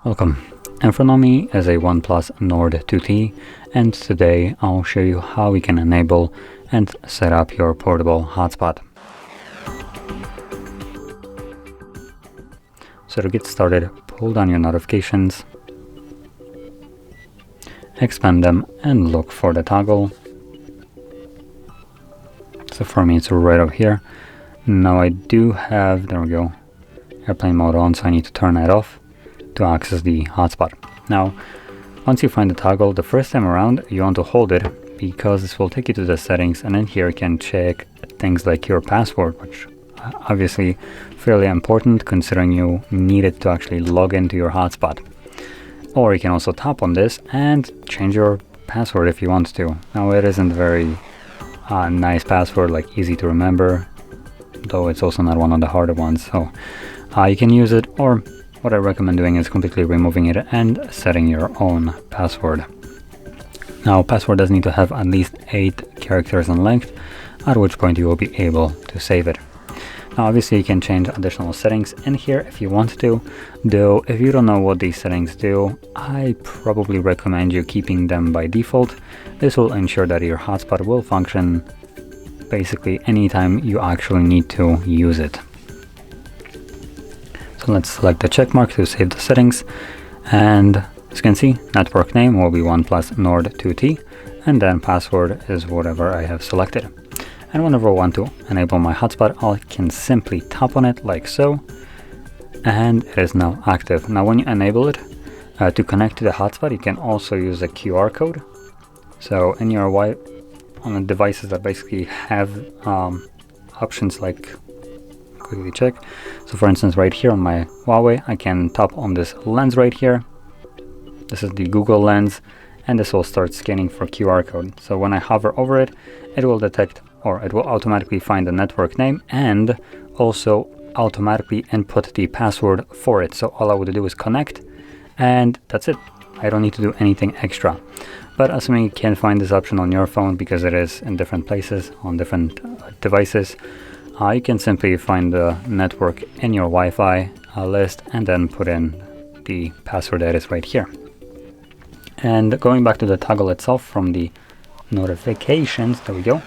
Welcome. In front of me is a OnePlus Nord 2T, and today I'll show you how we can enable and set up your portable hotspot. So to get started, pull down your notifications, expand them, and look for the toggle. So for me it's right over here. Now I do have, there we go, airplane mode on, so I need to turn that off to access the hotspot. Now, once you find the toggle, the first time around you want to hold it because this will take you to the settings, and in here you can check things like your password, which obviously fairly important considering you need it to actually log into your hotspot. Or you can also tap on this and change your password if you want to. Now it isn't very nice password, like easy to remember, though it's also not one of the harder ones, so you can use it, or what I recommend doing is completely removing it and setting your own password. Now, password does need to have at least 8 characters in length, at which point you will be able to save it. Now, obviously you can change additional settings in here if you want to, though if you don't know what these settings do, I probably recommend you keeping them by default. This will ensure that your hotspot will function basically anytime you actually need to use it. So let's select the check mark to save the settings, and as you can see, network name will be OnePlus Nord 2T, and then password is whatever I have selected. And whenever I want to enable my hotspot, I can simply tap on it like so, and it is now active. Now when you enable it, to connect to the hotspot, you can also use a QR code. So in your on the devices that basically have options like, quickly check. So for instance, right here on my Huawei, I can tap on this lens right here. This is the Google lens, and this will start scanning for QR code. So when I hover over it, it will detect, or it will automatically find the network name and also automatically input the password for it. So all I would do is connect, and that's it. I don't need to do anything extra. But assuming you can't find this option on your phone because it is in different places on different devices, you can simply find the network in your Wi-Fi list and then put in the password that is right here. And going back to the toggle itself from the notifications, there we go,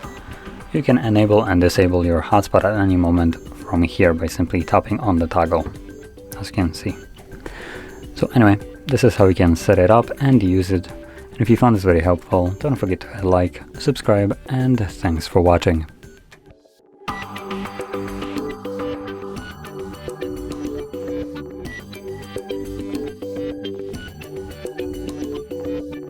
you can enable and disable your hotspot at any moment from here by simply tapping on the toggle, as you can see. So anyway, this is how you can set it up and use it. And if you found this very helpful, don't forget to like, subscribe, and thanks for watching.